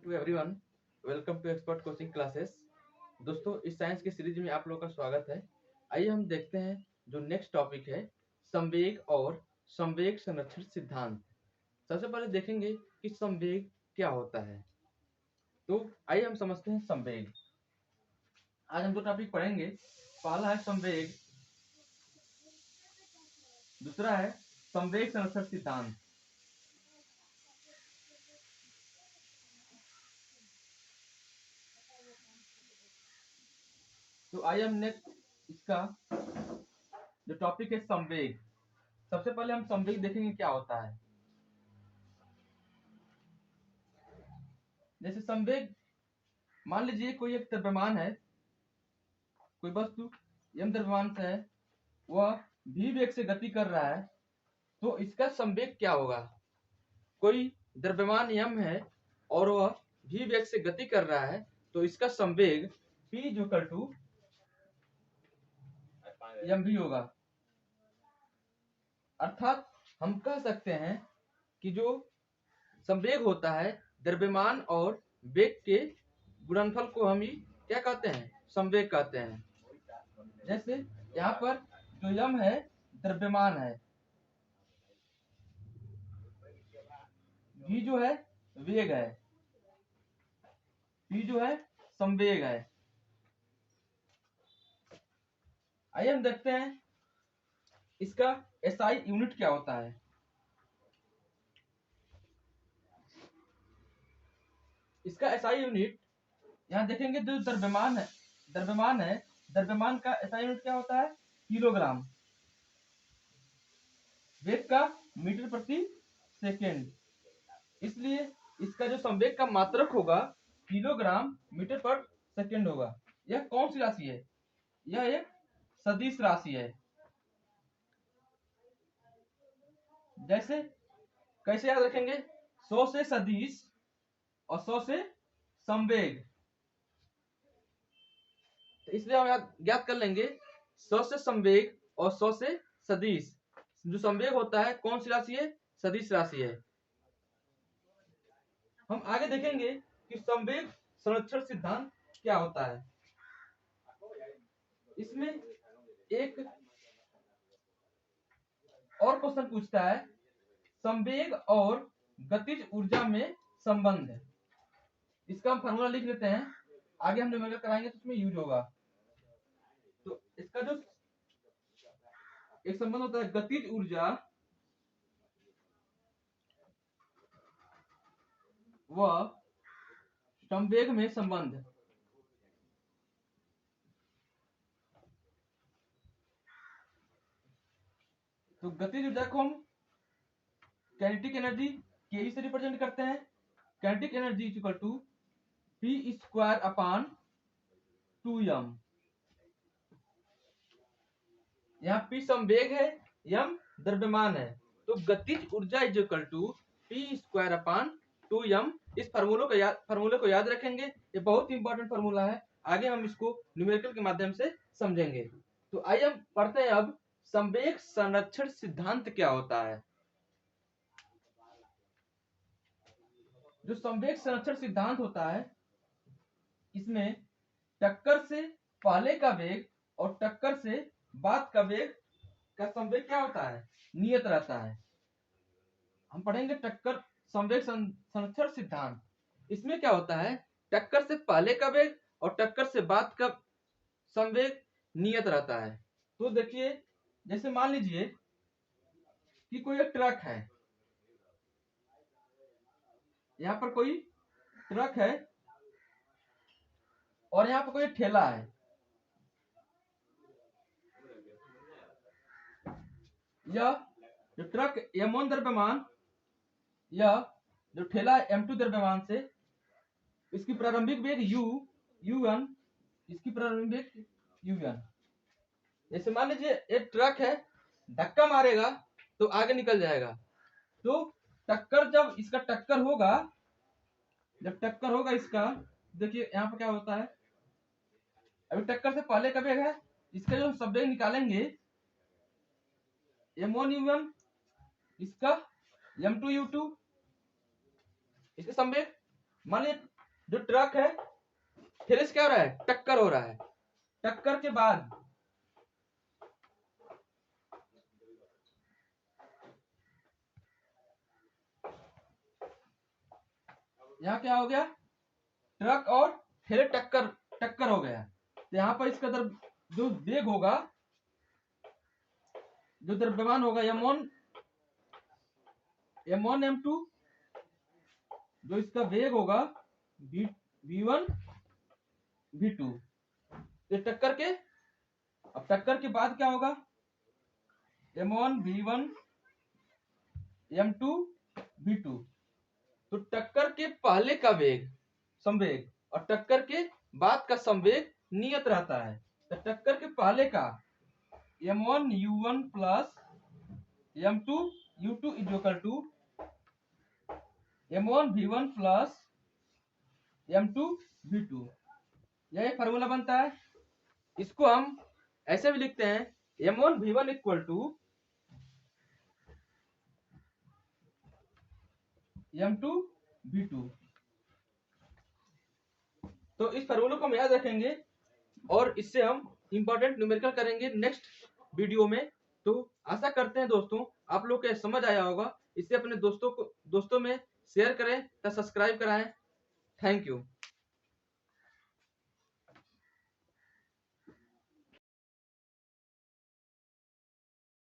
To everyone, welcome to expert coaching classes. दोस्तों, इस science की सीरीज में आप लोगों का स्वागत है। आइए हम देखते हैं जो नेक्स्ट टॉपिक है, संवेग और संवेग संरक्षण सिद्धांत। सबसे पहले देखेंगे कि संवेग क्या होता है। तो आइए हम समझते हैं संवेग। आज हम दो टॉपिक पढ़ेंगे। पहला है संवेग, दूसरा है संवेग संरक्षण सिद्धांत। तो आइए हम नेक्स्ट इसका जो टॉपिक है संवेग। सबसे पहले हम संवेग देखेंगे क्या होता है। जैसे संवेग, मान लीजिए कोई एक द्रव्यमान है, कोई वस्तु यम द्रव्यमान से है, वह भी वेग से गति कर रहा है, तो इसका संवेग क्या होगा। कोई द्रव्यमान यम है और वह भी वेग से गति कर रहा है, तो इसका संवेग p जो इक्वल टू यम भी होगा। अर्थात हम कह सकते हैं कि जो संवेग होता है, द्रव्यमान और वेग के गुणनफल को हम ही क्या कहते हैं, संवेग कहते हैं। जैसे यहाँ पर जो यम है द्रव्यमान है, v जो है वेग है, p जो है संवेग है। आइए हम देखते हैं इसका एसआई यूनिट क्या होता है। इसका एसआई यूनिट यहाँ देखेंगे, जो द्रव्यमान का एसआई यूनिट क्या होता है, किलोग्राम। वेग का मीटर प्रति सेकेंड। इसलिए इसका जो संवेग का मात्रक होगा किलोग्राम मीटर पर सेकेंड होगा। यह कौन सी राशि है, यह एक सदिश राशि है। जैसे कैसे याद रखेंगे, 100 से सदिश और 100 से संवेग। तो इसलिए हम ज्ञात कर लेंगे 100 से संवेग और 100 से सदिश। जो संवेग होता है कौन सी राशि है, सदिश राशि है। हम आगे देखेंगे कि संवेग संरक्षण सिद्धांत क्या होता है। इसमें एक और क्वेश्चन पूछता है, संवेग और गतिज ऊर्जा में संबंध। इसका हम फार्मूला लिख लेते हैं, आगे हम न्यूमेरिकल कराएंगे तो उसमें यूज होगा। तो इसका जो एक संबंध होता है, गतिज ऊर्जा व संवेग में संबंध। तो गतिज ऊर्जा को हम काइनेटिक एनर्जी के से रिप्रेजेंट करते हैं। Kinetic energy is equal to P square upon 2m। यहाँ पी संवेग है, m द्रव्यमान है, तो गतिज ऊर्जा is equal to P square upon 2m। इस फार्मूले को याद रखेंगे, ये बहुत ही इंपॉर्टेंट फार्मूला है। आगे हम इसको न्यूमेरिकल के माध्यम से समझेंगे। तो आइए हम पढ़ते हैं अब संवेग संरक्षण सिद्धांत क्या होता है। जो संवेग संरक्षण सिद्धांत होता है, इसमें टक्कर से पहले का वेग और टक्कर से बाद का वेग का संवेग क्या होता है, नियत रहता है। हम पढ़ेंगे टक्कर संवेग संरक्षण सिद्धांत। इसमें क्या होता है, टक्कर से पहले का वेग और टक्कर से बाद का संवेग नियत रहता है। तो देखिए, जैसे मान लीजिए कि कोई एक ट्रक है, यहाँ पर कोई ट्रक है और यहाँ पर कोई ठेला है। यह जो ट्रक m1 द्रव्यमान, यह जो ठेला है m2 द्रव्यमान से, इसकी प्रारंभिक वेग u1, इसकी प्रारंभिक वेग u1। जैसे मान लीजिए एक ट्रक है, धक्का मारेगा तो आगे निकल जाएगा। तो टक्कर, जब इसका टक्कर होगा, जब टक्कर होगा इसका, देखिए यहाँ पर क्या होता है, अभी टक्कर से पहले का वेग है, इसका जो संवेग निकालेंगे m1 u1, इसका m2 u2, इसके संवेग मान लीजिए जो ट्रक है ठेले से क्या हो रहा है, टक्कर हो रहा है। टक्कर के बाद यहाँ क्या हो गया, ट्रक और ठेले टक्कर हो गया। तो यहाँ पर इसका जो वेग होगा, जो द्रव्यमान होगा m1 m2, जो इसका वेग होगा v1 v2। तो टक्कर के, अब टक्कर के बाद क्या होगा, m1 v1 m2 v2। तो टक्कर के पहले का वेग संवेग और टक्कर के बाद का संवेग नियत रहता है। तो टक्कर के पहले का m1 u1 plus m2 u2 is equal to m1 v1 plus m2 v2। यह फॉर्मूला बनता है। इसको हम ऐसे भी लिखते हैं m1 v1 equal to m2 v2। तो इस फॉर्मूले को हम याद रखेंगे और इससे हम इंपॉर्टेंट न्यूमेरिकल करेंगे नेक्स्ट वीडियो में। तो आशा करते हैं दोस्तों आप लोग को समझ आया होगा। इससे अपने दोस्तों में शेयर करें, सब्सक्राइब कराएं। Thank you.